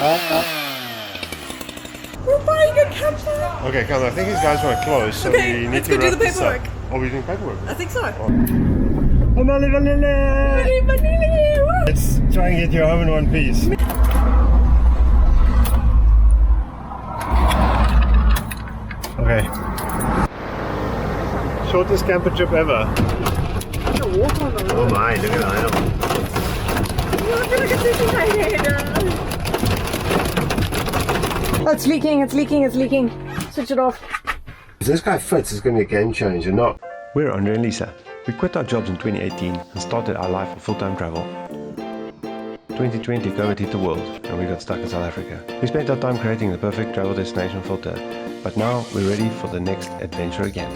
We're buying a camper! Okay, come on. I think these guys want to close, so Okay, we need let's to go do wrap the this up. paperwork. Oh, we're doing paperwork? I think so. Oh, Mali Vanille! Let's try and get you home in one piece. Okay. Shortest camper trip ever. Oh my, look at that. Oh, it's leaking, it's leaking, it's leaking. Switch it off. If this guy fits, it's going to be a game changer, not. We're Andre and Lisa. We quit our jobs in 2018 and started our life of full-time travel. 2020 COVID hit the world and we got stuck in South Africa. We spent our time creating the perfect travel destination filter, but now we're ready for the next adventure again.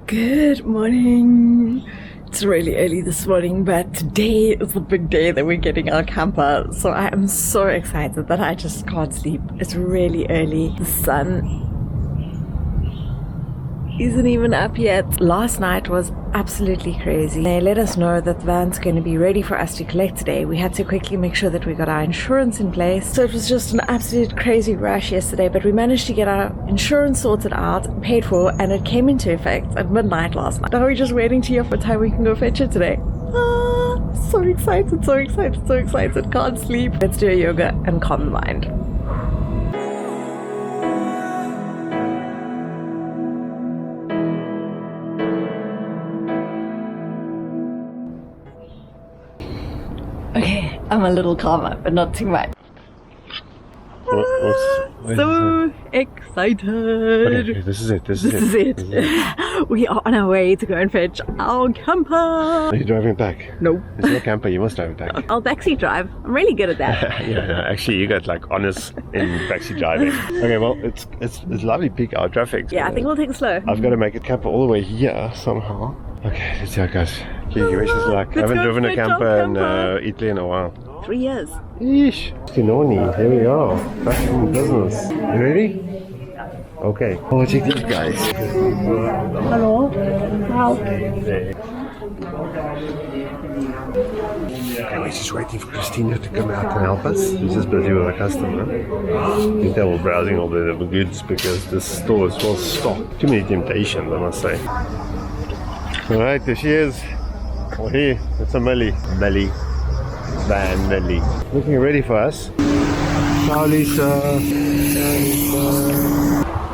Good morning. It's really early this morning, but today is the big day that we're getting our camper. So I am so excited that I just can't sleep. It's really early. The sun isn't even up yet. Last night was absolutely crazy. They let us know that the van's going to be ready for us to collect today. We had to quickly make sure that we got our insurance in place. So it was just an absolute crazy rush yesterday, but we managed to get our insurance sorted out, paid for, and it came into effect at midnight last night. Now we're just waiting to hear what time we can go fetch it today. So excited, so excited, so excited. Can't sleep. Let's do a yoga and calm the mind. Okay, I'm a little calmer, but not too much. So excited! Okay, this is it. This is it. We are on our way to go and fetch our camper. Are you driving it back? No. It's your camper, you must drive it back. I'll backseat drive. I'm really good at that. Yeah, actually you got like honors in backseat driving. Okay, well it's lovely peak hour traffic. Yeah, I think we'll take it slow. I've got to make it camper all the way here somehow. Okay, let's see how it goes. Okay, you wish us luck. I haven't driven a camper in Italy in a while. 3 years. Yeesh. Stinoni, here we go. Back in business. You ready? Okay. Oh, check these guys. Hello. Help. Okay, we're just waiting for Christina to come out and help us. She's just busy with a customer. I think they were browsing all the goods because this store is well stocked. Too many temptations, I must say. Alright, there she is. Oh, here, it's a Millie. Van Millie. Looking ready for us. Ciao, Lisa.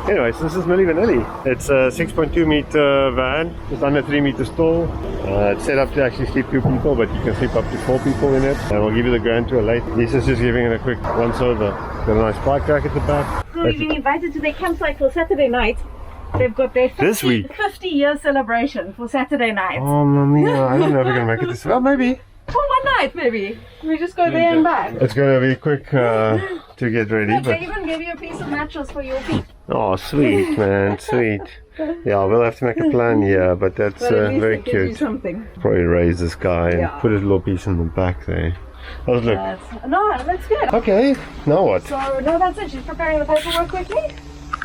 Anyways, this is Millie Vanilli. It's a 6.2 meter van, just under 3 meters tall. It's set up to actually sleep 2 people, but you can sleep up to 4 people in it. And we'll give you the grand tour later. Lisa's just giving it a quick once over. Got a nice bike rack at the back. We've been invited to their campsite for Saturday night. They've got their 50-year celebration for Saturday night. Oh, mamma, I don't know if we're going to make it this. Well, maybe. For one night, maybe. We just go there and back. It's going to be quick to get ready. But But they even give you a piece of mattress for your feet. oh, sweet, man, sweet. Yeah, we'll have to make a plan here, but that's But at least very it gives you cute. something. Probably raise this guy and Yeah. put a little piece in the back there. Oh, look. No, that's good. Okay, now what? So, no, that's it. She's preparing the paperwork quickly.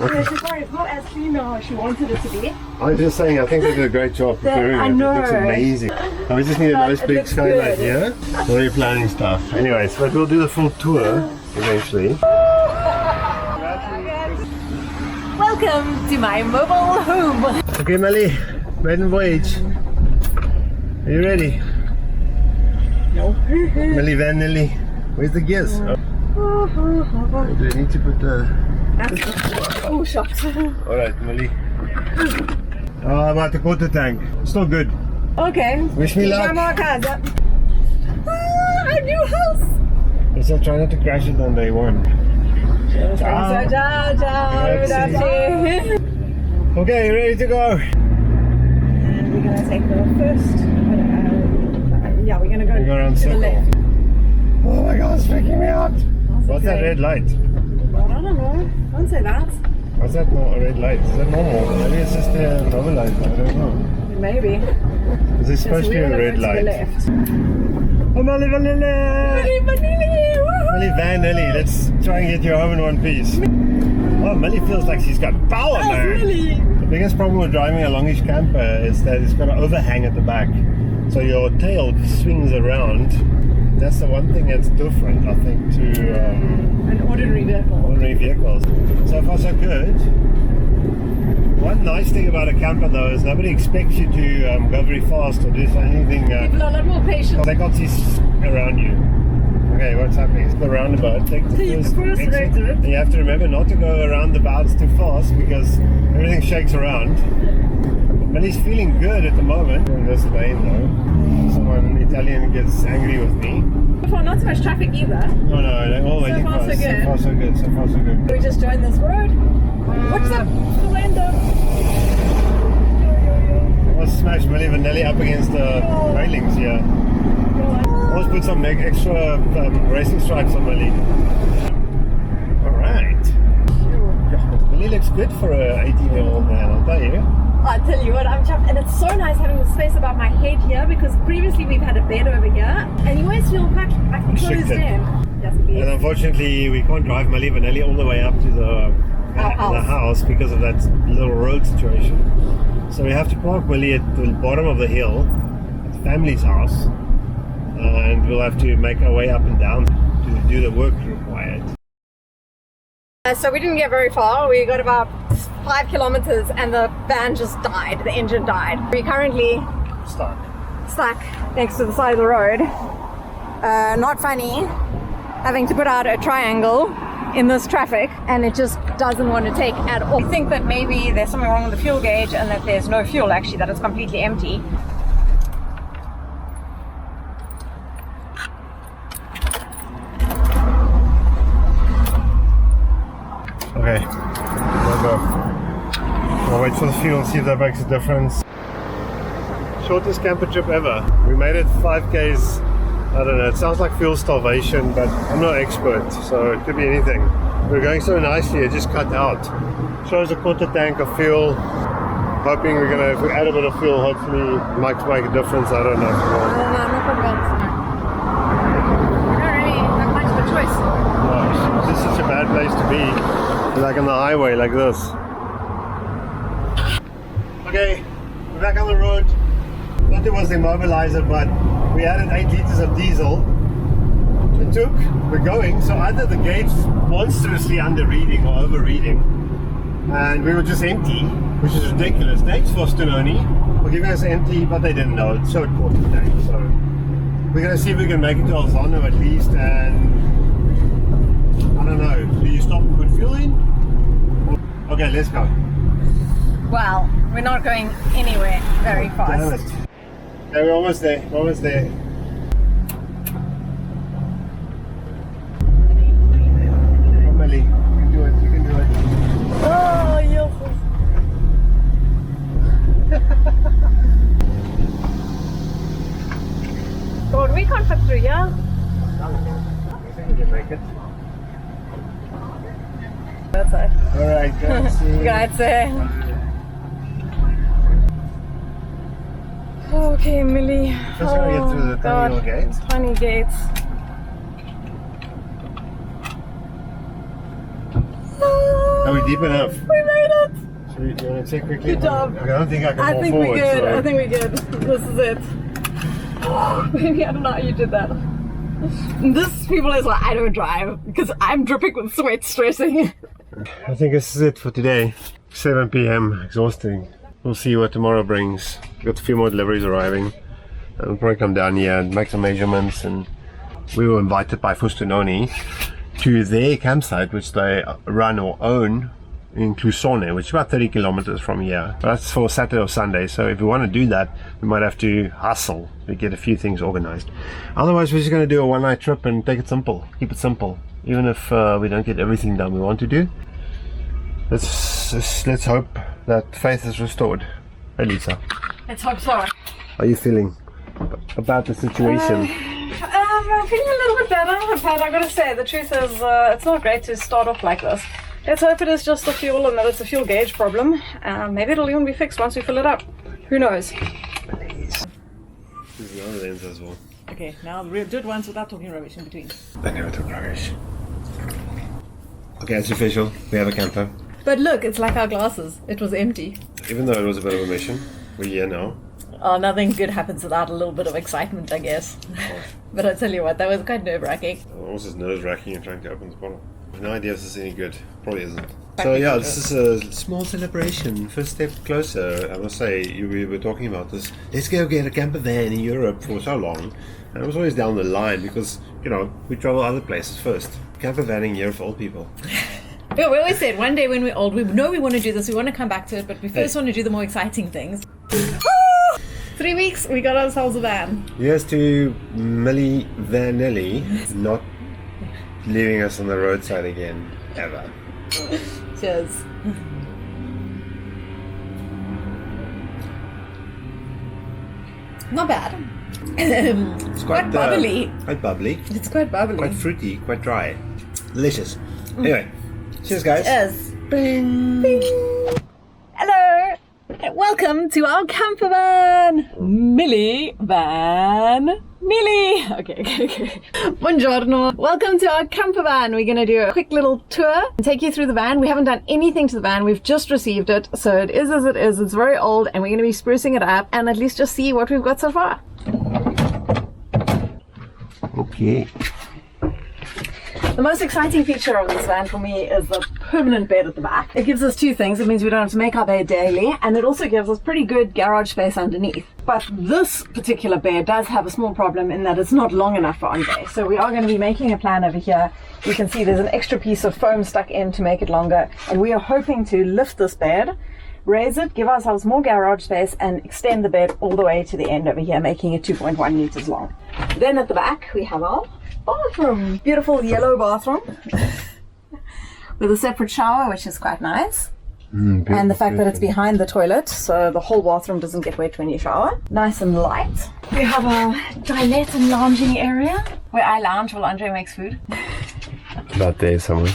Okay. She's sorry, it's not as clean as she wanted it to be. I'm just saying, I think they did a great job preparing I it. know. It looks amazing. Now we just need a But nice it big looks skylight good. here. So we're planning stuff. Anyways, but we'll do the full tour eventually. Welcome to my mobile home. Okay, Melly, maiden voyage. Are you ready? No. Melly Van Nelly. Where's the gears? Do we need to put the... Oh, shucks. Alright, Melly. I'm at the quarter tank. Still good. Okay. Wish me luck. Our new house. Just try not to crash it on day one. Okay, you ready to go? And we're gonna take the first. Yeah, we're gonna go Go around to the circle. left. Oh my god, it's freaking me out. What's that red light? Well, I don't know. Don't say that. What's that red light? Is that normal? Maybe it's just a normal light, I don't know. Maybe. Is this supposed to be a red light? Oh, Millie Vanilli! Millie Vanilli, let's try and get you home in one piece. Oh, Millie feels like she's got power, man. The biggest problem with driving a longish camper is that it's got an overhang at the back. So your tail swings around. That's the one thing that's different, I think, to an ordinary vehicle. Ordinary vehicles. So far, so good. One nice thing about a camper though is nobody expects you to go very fast or do anything. People are a lot more patient. They can't see around you. Okay, what's happening? It's the roundabout. Take the first exit. And you have to remember not to go around the bouts too fast because everything shakes around. But he's feeling good at the moment. In this lane though, someone Italian gets angry with me. Before, not so much traffic either. No, they're all waiting for us. So far so good. So far so good. We just joined this road. What's up, Orlando? Let's smash Millie Vanilli up against the railings here. Let's put some extra racing stripes on Millie. Alright. Millie looks good for an 18-year-old man, I'll tell you. I tell you what, I'm chuffed. And it's so nice having the space above my head here because previously we've had a bed over here and you always feel quite like closed in. Yes, please. And unfortunately, we can't drive Millie Vanilli all the way up to the house because of that little road situation. So we have to park Millie at the bottom of the hill at the family's house, and we'll have to make our way up and down to do the work required. So we didn't get very far. We got about 5 kilometers and the van just died. The engine died. We're currently stuck next to the side of the road. Not funny having to put out a triangle in this traffic, and it just doesn't want to take at all. I think that maybe there's something wrong with the fuel gauge and that there's no fuel, actually, that it's completely empty. Okay, go. I'll wait for the fuel and see if that makes a difference. Shortest camper trip ever. We made it 5Ks. I don't know, it sounds like fuel starvation, but I'm not an expert, so it could be anything. We're going so nicely, it just cut out. Shows a quarter tank of fuel. Hoping we're gonna, if we add a bit of fuel, hopefully it might make a difference. I don't know. No problem. We don't really have much of a choice. No, this is such a bad place to be. Like on the highway, like this. Okay, we're back on the road. Thought it was the immobilizer, but we added 8 liters of diesel. It took, we're going, so either the gate's monstrously under-reading or over-reading, and we were just empty, which is ridiculous. Thanks for Stononi for giving us empty, but they didn't know, it showed quarter tank, so we're going to see if we can make it to Alzano at least, and I don't know, do you stop and put fuel in? Okay, let's go. Well, we're not going anywhere very fast. Damn it. Yeah, we're almost there, we're almost there. Come Millie, you can do it, you can do it. Oh, yes. God, we can't fit through, yeah? I think we can make it. That's it. Alright, grazie. Grazie. Okay, Millie. First we're gonna get through the tiny little gates. Tiny gates. Are we deep enough? We made it! So you want to check quickly? Good job. I don't think I can I fall think forward. we're good. So. I think we're good. This is it. Maybe I don't know how you did that. This people is like, I don't drive because I'm dripping with sweat, stressing. I think this is it for today. 7 p.m. Exhausting. We'll see what tomorrow brings. We've got a few more deliveries arriving. We'll probably come down here and make some measurements. And we were invited by Fustononi to their campsite, which they run or own in Clusone, which is about 30 kilometers from here. But that's for Saturday or Sunday, so if we want to do that, we might have to hustle to get a few things organized. Otherwise, we're just going to do a one-night trip and take it simple, keep it simple. Even if we don't get everything done we want to do, let's hope that faith is restored. Hey Lisa, Let's hope so. how are you feeling about the situation? I'm feeling a little bit better, but I gotta say, the truth is, it's not great to start off like this. Let's hope it is just the fuel and that it's a fuel gauge problem. Maybe it'll even be fixed once we fill it up. Who knows? Please. This is another lens as well. Okay, now the real good ones without talking rubbish in between. I never talk rubbish. Okay, it's official. We have a camper. But look, it's like our glasses. It was empty. Even though it was a bit of a mission, we're here now. Oh, nothing good happens without a little bit of excitement, I guess. But I tell you what, that was quite nerve-wracking. Also, nerve-wracking and trying to open this bottle. I have no idea if this is any good. Probably isn't. So yeah, this is a small celebration. First step closer. I must say, we were talking about this. Let's go get a camper van in Europe for so long. And it was always down the line because, you know, we travel other places first. Camper vanning here for old people. Yeah, we always said one day when we're old, we know we want to do this, we want to come back to it, but we first want to do the more exciting things. 3 weeks, we got ourselves a van. Here's to Millie Vanelli not leaving us on the roadside again, ever. Cheers. Not bad. It's quite bubbly. Quite bubbly. It's quite bubbly. Quite fruity, quite dry. Delicious. Anyway, cheers guys. Cheers. Bing. Bing. Hello. Welcome to our camper van. Millie van. Millie. Okay. Buongiorno. Welcome to our camper van. We're going to do a quick little tour and take you through the van. We haven't done anything to the van. We've just received it. So it is as it is. It's very old and we're going to be sprucing it up and at least just see what we've got so far. Okay. The most exciting feature of this van for me is the permanent bed at the back. It gives us two things. It means we don't have to make our bed daily, and it also gives us pretty good garage space underneath. But this particular bed does have a small problem in that it's not long enough for Andre. So we are going to be making a plan over here. You can see there's an extra piece of foam stuck in to make it longer, and we are hoping to lift this bed, raise it, give ourselves more garage space, and extend the bed all the way to the end over here, making it 2.1 meters long. Then at the back we have our bathroom. Beautiful yellow bathroom with a separate shower, which is quite nice. And the fact that it's behind the toilet, so the whole bathroom doesn't get wet when you shower. Nice and light. We have a dinette and lounging area where I lounge while Andre makes food. About there somewhere.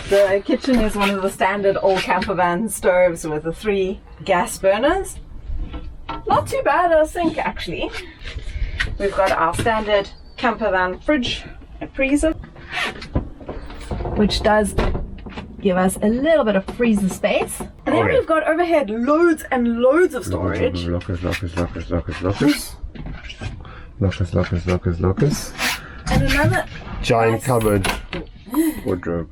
The kitchen is one of the standard old camper van stoves with the 3 gas burners. Not too bad a sink actually. We've got our standard camper van fridge and freezer, which does give us a little bit of freezer space. And then we've got overhead loads and loads of storage. Lockers. And another Giant cupboard. Wardrobe.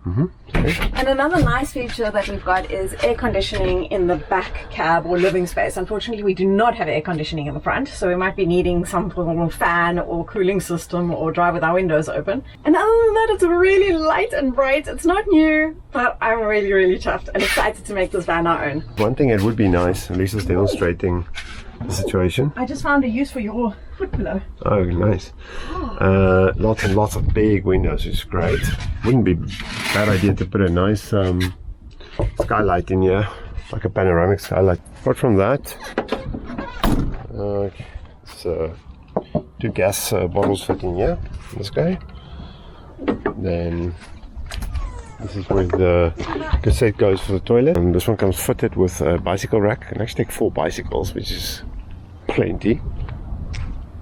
And another nice feature that we've got is air conditioning in the back cab or living space. Unfortunately, we do not have air conditioning in the front, so we might be needing some form of fan or cooling system or drive with our windows open. And other than that, it's really light and bright. It's not new, but I'm really chuffed and excited to make this van our own. One thing it would be nice, Lisa's demonstrating the situation. I just found a use for your foot pillow. Oh, nice. Lots and lots of big windows, which is great. Wouldn't be a bad idea to put a nice skylight in here, like a panoramic skylight. Apart from that, so 2 gas bottles fit in here, this guy. Then this is where the cassette goes for the toilet. And this one comes fitted with a bicycle rack. I can actually take 4 bicycles, which is plenty.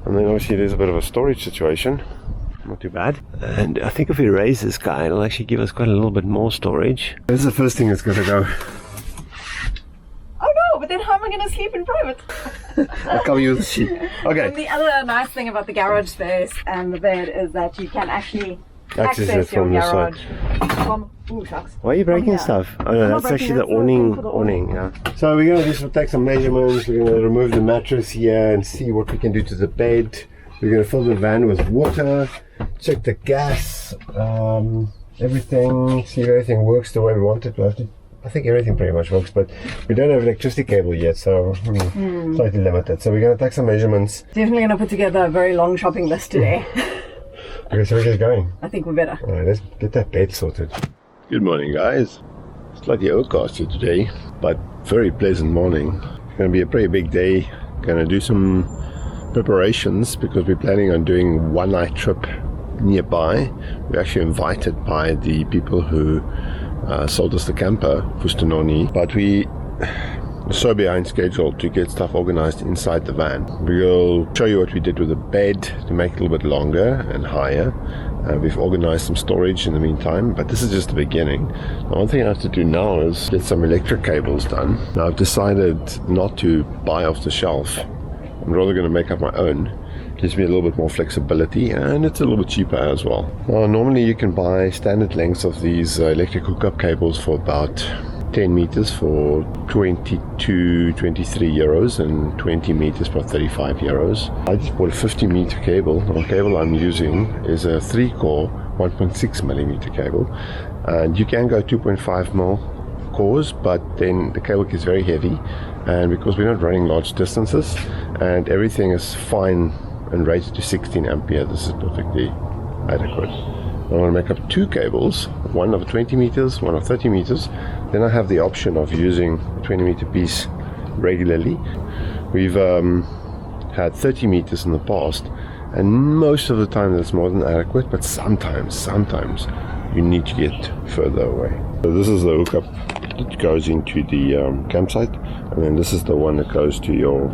And then obviously there's a bit of a storage situation. Not too bad. And I think if we raise this guy, it'll actually give us quite a little bit more storage. This is the first thing that's going to go. Oh no, but then how am I going to sleep in private? I'll cover you with the sheet. Okay. And the other nice thing about the garage space and the bed is that you can actually access it from your the side. From, ooh, shucks. Why are you breaking stuff? Oh no, that's actually the awning. Yeah. So we're going to just take some measurements. We're going to remove the mattress here and see what we can do to the bed. We're going to fill the van with water, check the gas, everything, see if everything works the way we want it. I think everything pretty much works, but we don't have electricity cable yet, so slightly limited. So we're going to take some measurements. Definitely going to put together a very long shopping list today. Okay, so we get going. I think we better. Alright, let's get that bed sorted. Good morning, guys. Slightly overcast here today, but very pleasant morning. It's going to be a pretty big day. Going to do some preparations because we're planning on doing 1-night trip nearby. We're actually invited by the people who sold us the camper, Fustanoni, but we so behind schedule to get stuff organized inside the van. We'll show you what we did with the bed to make it a little bit longer and higher. We've organized some storage in the meantime, but this is just the beginning. The one thing I have to do now is get some electric cables done. Now I've decided not to buy off the shelf. I'm rather going to make up my own. Gives me a little bit more flexibility, and it's a little bit cheaper as well. Now, normally you can buy standard lengths of these electric hookup cables for about 10 meters for 22, 23 euros and 20 meters for 35 euros. I just bought a 50 meter cable. The cable I'm using is a 3-core 1.6 millimeter cable, and you can go 2.5 mil cores, but then the cable gets very heavy, and because we're not running large distances and everything is fine and rated to 16 ampere, this is perfectly adequate. I want to make up 2 cables, one of 20 meters, one of 30 meters. Then I have the option of using a 20 meter piece regularly. We've had 30 meters in the past, and most of the time that's more than adequate, but sometimes you need to get further away. So this is the hookup that goes into the campsite, and then this is the one that goes to your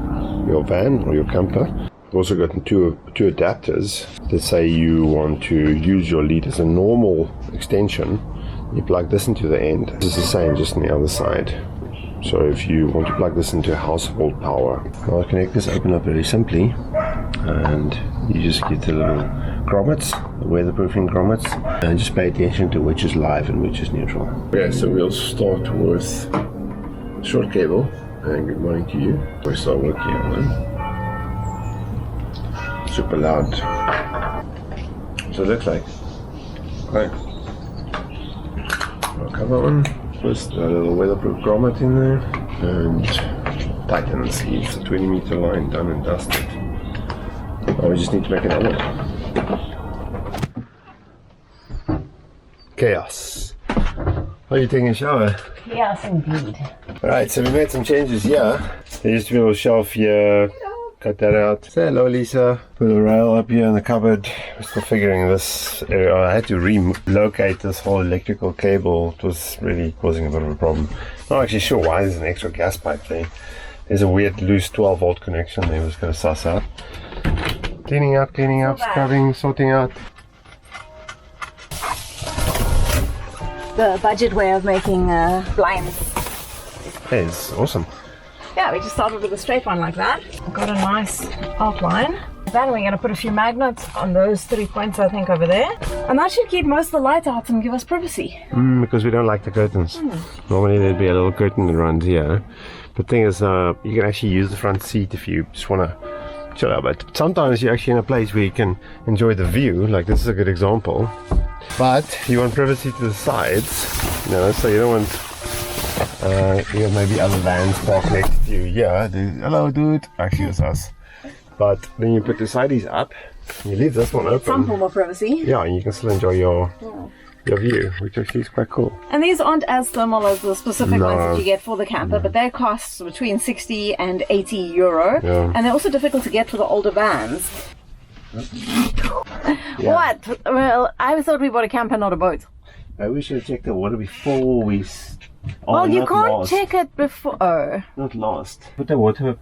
van or your camper. I've also got two adapters. Let's say you want to use your lead as a normal extension. You plug this into the end. This is the same, just on the other side. So if you want to plug this into household power, I'll connect this open up very simply, and you just get the little grommets, the weatherproofing grommets, and just pay attention to which is live and which is neutral. Okay, so we'll start with short cable, and good morning to you. We'll start working on it. Super loud. So it looks like. Okay. I'll cover on. First a little weatherproof grommet in there, and tighten the sleeves. The 20 meter line done and dusted. Now we just need to make another one. Chaos. Are you taking a shower? Yes, indeed. Alright, so we made some changes here. There used to be a little shelf here. Cut that out. Say hello, Lisa. Put a rail up here in the cupboard. We're still figuring this area. I had to relocate this whole electrical cable. It was really causing a bit of a problem. Not actually sure why there's an extra gas pipe there. There's a weird loose 12 volt connection there. We're just going to suss out. Cleaning up, scrubbing, sorting out. The budget way of making blinds. Hey, it's awesome. Yeah, we just started with a straight one like that. Got a nice outline. Then we're going to put a few magnets on those 3 points, I think, over there. And that should keep most of the light out and give us privacy. Because we don't like the curtains. Normally there'd be a little curtain that runs here. The thing is, you can actually use the front seat if you just want to chill out. But sometimes you're actually in a place where you can enjoy the view. Like this is a good example. But you want privacy to the sides, you know, so you don't want... you know, maybe other vans parked next to you. Yeah, hello dude. Actually it's us. But then you put the sideys up, you leave this one open. Some form of privacy. Yeah, and you can still enjoy your view, which actually is quite cool. And these aren't as thermal as the specific ones that you get for the camper, but they cost between 60 and 80 euro. Yeah. And they're also difficult to get for the older vans. What? Well, I thought we bought a camper, not a boat. Maybe we should have checked the water before we... well, you can't check it before... Oh. Not last. Put the water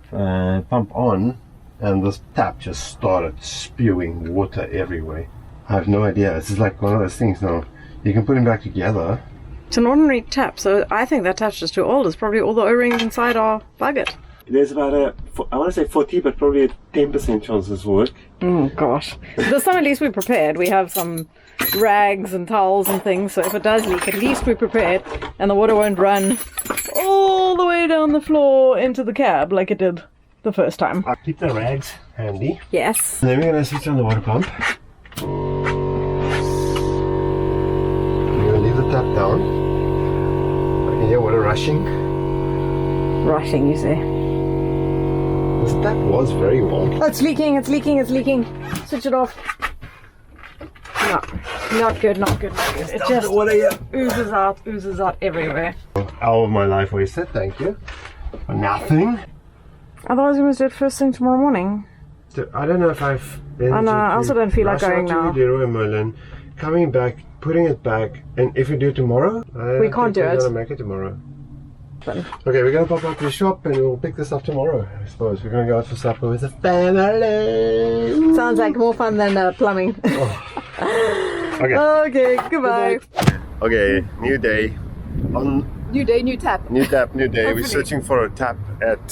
pump on, and this tap just started spewing water everywhere. I have no idea. This is like one of those things now. You can put them back together. It's an ordinary tap, so I think that tap's just too old. It's probably all the O-rings inside are buggered. There's about I want to say 40, but probably a 10% chance this will work. Oh gosh. This time at least we're prepared. We have some rags and towels and things, so if it does leak, at least we're prepared, and the water won't run all the way down the floor into the cab like it did the first time. I'll keep the rags handy. Yes. And then we're going to switch on the water pump. We're going to leave the tap down. I can hear water rushing. Rushing, you say? This tap was very warm. Oh, it's leaking, it's leaking, it's leaking. Switch it off. No, not good, not good, not good. It just oozes out everywhere. Hour of my life wasted, thank you. For nothing. Otherwise we must do it first thing tomorrow morning. I don't know if I've been I also don't feel like going now. Leroy Merlin, coming back, putting it back, and if we do it tomorrow, we can't do it. We're gonna make it tomorrow. happen. Okay, we're gonna pop out to the shop and we'll pick this up tomorrow, I suppose. We're gonna go out for supper with the family. Sounds like more fun than plumbing. Okay. Okay, goodbye. Okay, new day. New day, new tap. New tap, new day. Hopefully. We're searching for a tap at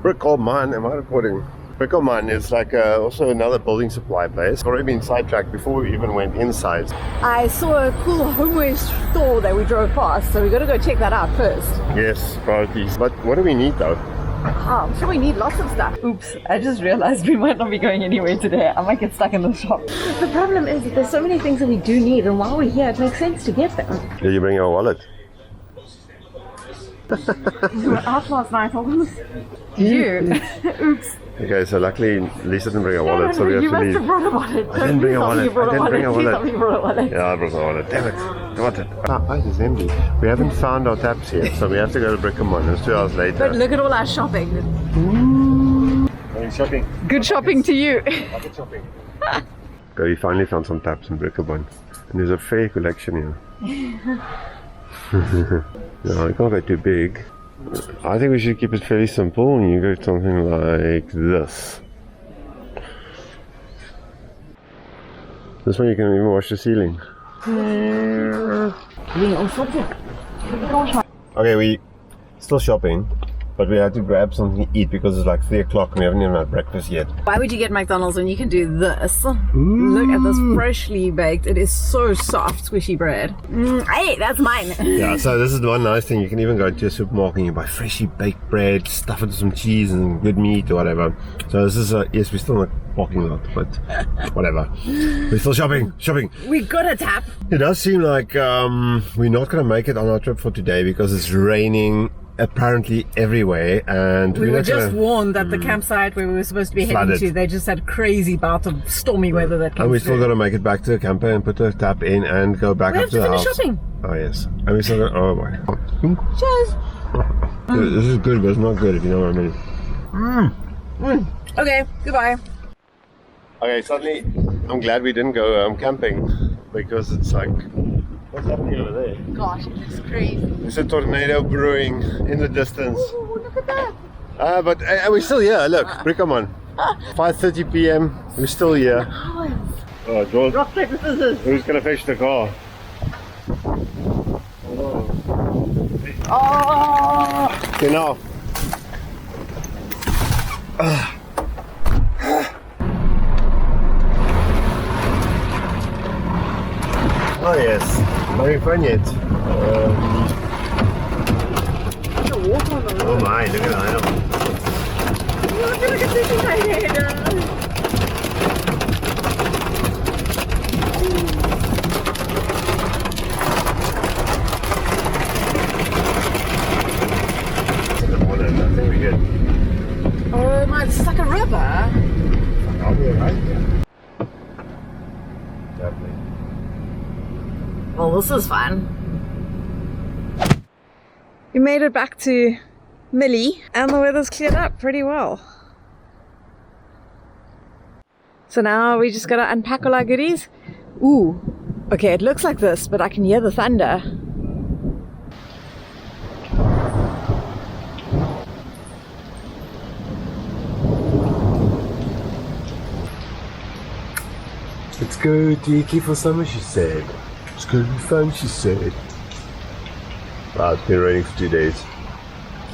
Brickleman. Am I recording? Brickleman is like also another building supply place. It's already been sidetracked before we even went inside. I saw a cool homeware store that we drove past, so we got to go check that out first. Yes, priorities. But what do we need though? Oh, I'm sure we need lots of stuff. Oops, I just realized we might not be going anywhere today. I might get stuck in the shop. The problem is that there's so many things that we do need, and while we're here, it makes sense to get them. Did you bring your wallet? We were out last night, you. Oops. Okay, so luckily Lisa didn't bring a wallet, so we have you to must leave. have brought a wallet. I didn't bring a wallet. You brought I didn't bring a Please wallet. tell me you brought a wallet. Yeah, I brought a wallet. Damn it. I want it. Ah, this is empty. We haven't found our taps yet, so we have to go to Brickleman. It's 2 hours later. But look at all our shopping. Going shopping. Good shopping to you. Good shopping. Okay, we finally found some taps in Brickleman. And there's a fair collection here. No, it can't go too big. I think we should keep it fairly simple and you go something like this. This one you can even wash the ceiling. Okay, we still shopping, but we had to grab something to eat because it's like 3 o'clock and we haven't even had breakfast yet. Why would you get McDonald's when you can do this? Look at this freshly baked. It is so soft, squishy bread. Hey, that's mine. Yeah, so this is the one nice thing. You can even go to a supermarket and you buy freshly baked bread, stuff it with some cheese and good meat or whatever. So this is yes, we're still in the parking lot, but whatever. We're still shopping. We got a tap. It does seem like we're not going to make it on our trip for today because it's raining apparently everywhere, and We we're were not just gonna, warned that the campsite where we were supposed to be Flooded. heading to, they just had crazy bout of stormy weather that came and we still through. got to make it back to the camper and put the tap in and go back We up have to to the finish house. shopping. Oh yes, and we still got. Oh boy. Cheers. This is good, but it's not good if you know what I mean. Okay, goodbye. Okay, suddenly I'm glad we didn't go camping because it's like, what's happening over there? Gosh, it looks crazy. There's a tornado brewing in the distance. Ooh, look at that. But we're still here. Look, Brickleman. 5:30 p.m. We're still here. Oh, George, Rock, paper, scissors. who's gonna fetch the car? Oh! Okay, now. Oh yes, very fun yet. Oh my, look at that. Look at this inside. Very good. Oh my, it's like a river. I'll be right here. Definitely. Well, this is fun. We made it back to Millie and the weather's cleared up pretty well. So now we just gotta unpack all our goodies. Ooh, okay, it looks like this, but I can hear the thunder. Let's go to Italy for summer, she said. It's gonna be fun, she said. Wow, it's been raining for 2 days.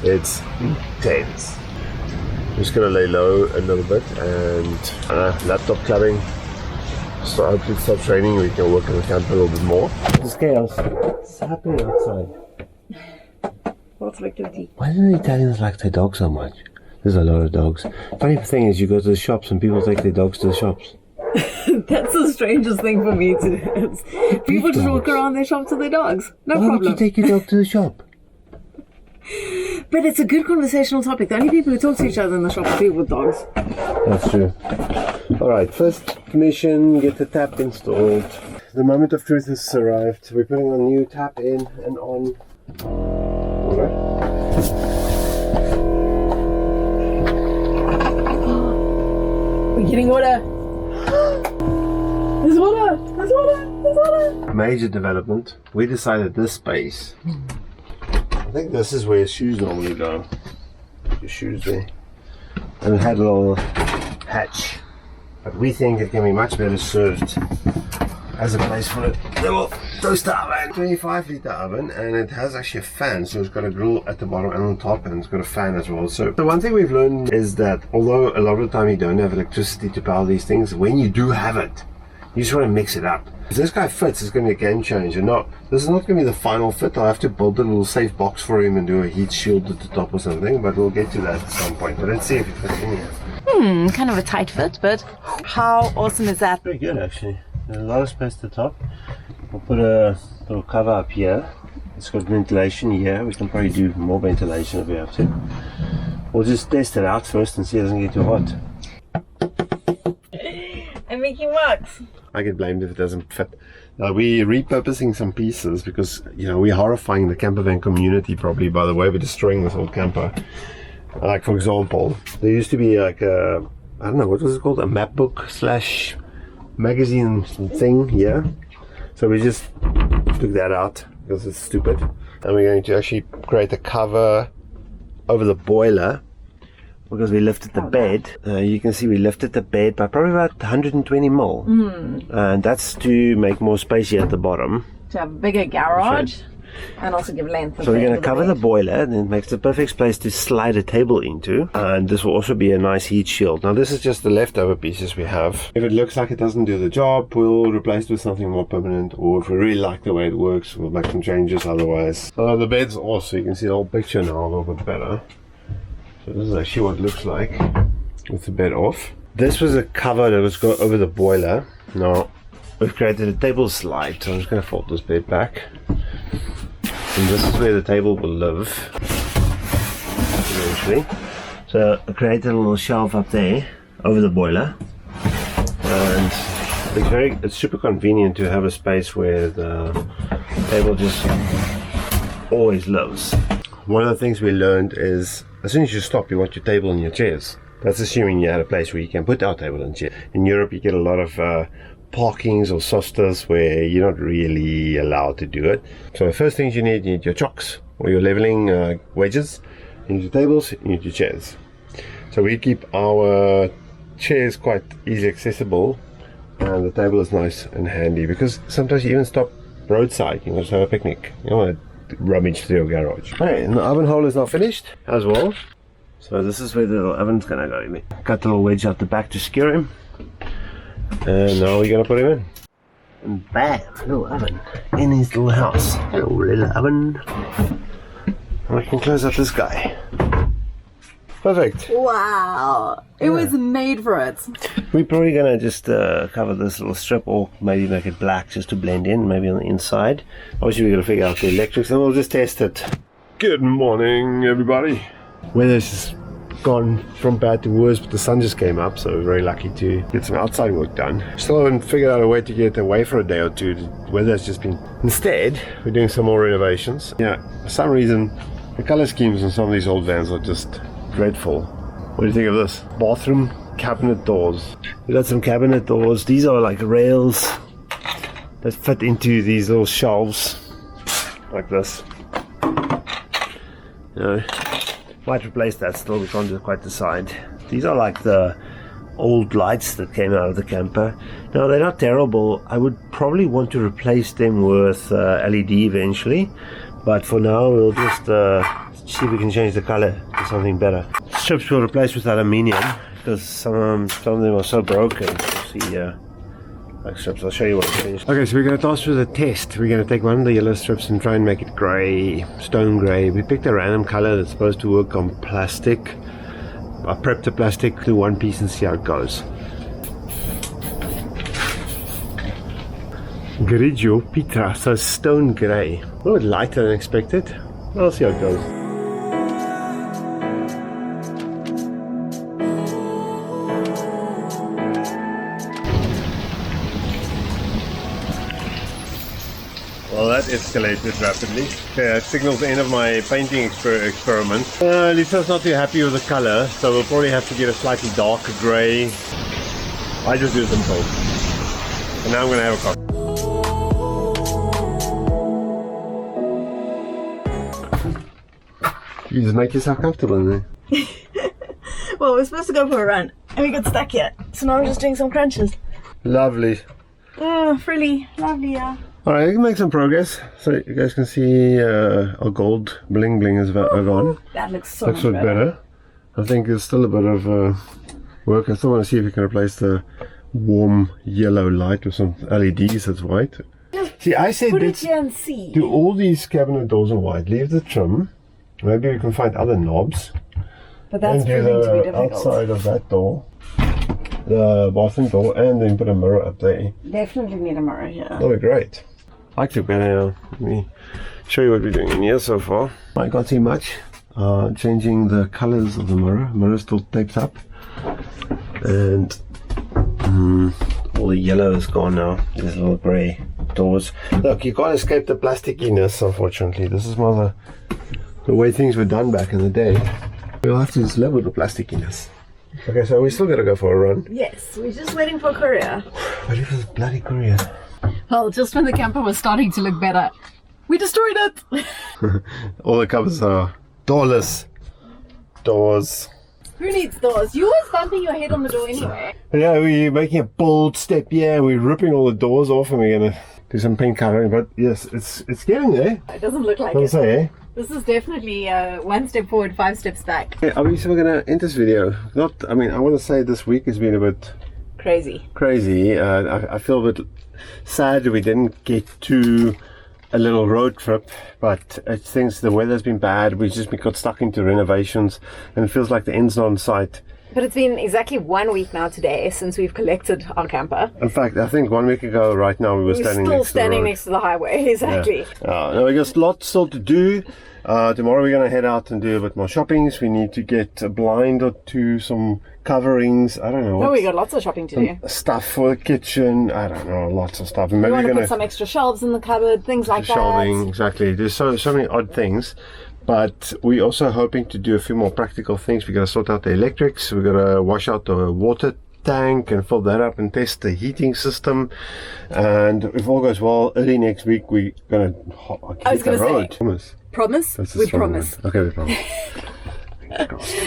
It's intense. Just gonna lay low a little bit and laptop clubbing. So hopefully it stops raining and we can work in the camper a little bit more. There's chaos. What's happening outside? Lots of activity. Why do the Italians like their dogs so much? There's a lot of dogs. Funny thing is you go to the shops and people take their dogs to the shops. That's the strangest thing for me to do. People just walk around their shops with their dogs. No Why problem. would you take your dog to the shop? But it's a good conversational topic. The only people who talk to each other in the shop are people with dogs. That's true. Alright, first mission, get the tap installed. The moment of truth has arrived. We're putting a new tap in and on. Alright. We're getting water. There's water. There's water. There's water. Major development. We decided this space I think this is where shoes normally go. Your shoes there. And it had a little hatch. But we think it can be much better served as a place for a little toaster oven. 25-litre oven, and it has actually a fan, so it's got a grill at the bottom and on top, and it's got a fan as well. So the one thing we've learned is that although a lot of the time you don't have electricity to power these things, when you do have it, you just want to mix it up. If this guy fits, it's going to be a game changer. This is not going to be the final fit. I'll have to build a little safe box for him and do a heat shield at the top or something, but we'll get to that at some point. But let's see if it fits in here. Kind of a tight fit, but how awesome is that? Pretty good, actually. There's a lot of space at the top. We'll put a little cover up here. It's got ventilation here. We can probably do more ventilation if we have to. We'll just test it out first and see it doesn't get too hot. I'm making works. I get blamed if it doesn't fit. Now we're repurposing some pieces because, you know, we're horrifying the campervan community probably by the way we're destroying this old camper. Like, for example, there used to be like a, I don't know, what was it called? A map book slash magazine thing here. So we just took that out because it's stupid. And we're going to actually create a cover over the boiler because we lifted the bed. You can see we lifted the bed by probably about 120 mil. And that's to make more space here at the bottom. To have a bigger garage. And also give length. So we're going to cover the boiler, and it makes the perfect place to slide a table into, and this will also be a nice heat shield. Now this is just the leftover pieces we have. If it looks like it doesn't do the job, we'll replace it with something more permanent, or if we really like the way it works, we'll make some changes otherwise. So the bed's also, you can see the whole picture now a little bit better. So this is actually what it looks like with the bed off. This was a cover that was got over the boiler. Now we've created a table slide, so I'm just going to fold this bed back. And this is where the table will live eventually. So I created a little shelf up there over the boiler, and it's super convenient to have a space where the table just always lives. One of the things we learned is as soon as you stop, you want your table and your chairs. That's assuming you had a place where you can put our table and chair. In Europe you get a lot of parkings or softas where you're not really allowed to do it. So the first things you need your chocks or your leveling wedges, you need your tables, you need your chairs. So we keep our chairs quite easily accessible, and the table is nice and handy because sometimes you even stop roadside, you want to have a picnic, you don't want to rummage through your garage. Okay, and the oven hole is now finished as well. So this is where the little oven's gonna go. Cut the little wedge out the back to secure him. And now we're gonna put him in. And bam, little oven in his little house. Little oven. And I can close up this guy. Perfect. Wow, it was made for it. We're probably gonna just cover this little strip, or maybe make it black just to blend in, maybe on the inside. Obviously we're gonna figure out the electrics and we'll just test it. Good morning, everybody. Weather's just gone from bad to worse, but the sun just came up, so we're very lucky to get some outside work done. Still haven't figured out a way to get away for a day or two. The weather's just been... Instead, we're doing some more renovations. Yeah, for some reason, the color schemes on some of these old vans are just dreadful. What do you think of this? Bathroom cabinet doors. We got some cabinet doors. These are like rails that fit into these little shelves, like this. You know, might replace that still, we can't quite decide. These are like the old lights that came out of the camper. Now they're not terrible. I would probably want to replace them with LED eventually, but for now we'll just see if we can change the color to something better. Strips we'll replace with aluminium because some of them are so broken. You'll see like strips. I'll show you what we finished. Okay, so we're going to task with a test. We're going to take one of the yellow strips and try and make it grey, stone grey. We picked a random color that's supposed to work on plastic. I prepped the plastic to one piece and see how it goes. Grigio Pitra, so stone grey. A little bit lighter than expected. We'll see how it goes. Well, that escalated rapidly. Okay, that signals the end of my painting experiment. Lisa's not too happy with the color, so we'll probably have to get a slightly darker grey. I just do them both. And now I'm going to have a coffee. You just make yourself comfortable in there. Well, we're supposed to go for a run and we got stuck here. So now we're just doing some crunches. Lovely. Oh, frilly. Lovely, yeah. Alright, we can make some progress. So you guys can see our gold bling bling is gone. That looks so Looks much a bit better. I think there's still a bit of work. I still want to see if we can replace the warm yellow light with some LEDs that's white. See, I said Put it let's here and see. do all these cabinet doors in white. Leave the trim. Maybe we can find other knobs. But that's And do proving to be the difficult. outside of that door, the bathroom door, and then put a mirror up there. Definitely need a mirror here. That'll be great. I like to better. Let me show you what we're doing in here so far. I can't see much. Changing the colors of the mirror. Mirror still taped up, and all the yellow is gone now. There's little grey doors. Look, you can't escape the plasticiness, unfortunately. This is more the way things were done back in the day. We'll have to just live with the plasticiness. Okay, so we still gotta go for a run. Yes, we're just waiting for courier. Waiting for this bloody courier. Well, just when the camper was starting to look better, we destroyed it. All the cupboards are doorless. Doors. Who needs doors? You always bumping your head on the door anyway. Yeah, we're making a bold step. Yeah, we're ripping all the doors off and we're gonna do some paint coloring. But yes, it's getting there. It doesn't look like I'll it. say, eh? This is definitely 1 step forward, 5 steps back. Yeah, obviously we're gonna end this video. I want to say this week has been a bit Crazy. I feel a bit sad that we didn't get to a little road trip, but the weather's been bad. We got stuck into renovations, and it feels like the end's not in sight. But it's been exactly 1 week now today since we've collected our camper. In fact, I think 1 week ago, right now, we were standing next to the highway. Exactly. No, we got lots still to do. Tomorrow we're going to head out and do a bit more shoppings. We need to get a blind or two, some coverings. I don't know. Oh, we got lots of shopping to do. Stuff for the kitchen. I don't know, lots of stuff. And maybe We want we're to going put some extra shelves in the cupboard, things like that. Shelving, exactly. There's so many odd things. But we're also hoping to do a few more practical things. We're going to sort out the electrics. We're going to wash out the water tank and fill that up and test the heating system. And if all goes well, early next week we're going to hit the road. Promise? We promise. Okay, we promise.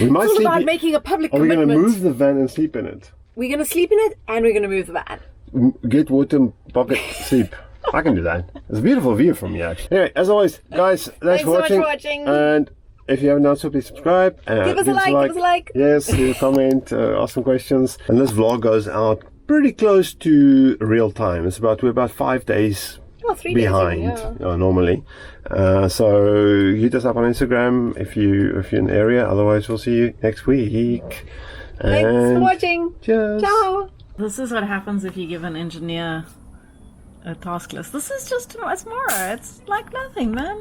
We might It's all sleep about making a public Are we commitment. going to move the van and sleep in it? We're going to sleep in it and we're going to move the van. Get water pocket sleep. I can do that. It's a beautiful view from here. Anyway, as always, guys, thanks for so much for watching. And if you haven't done so, please subscribe. Give us a like. Yes, leave a comment, ask some questions. And this vlog goes out pretty close to real time. We're about 5 days 3 behind days, yeah. normally. So hit us up on Instagram if you're in the area. Otherwise, we'll see you next week. Thanks for And watching. cheers. Ciao. This is what happens if you give an engineer a task list. This is just tomorrow. It's like nothing, man.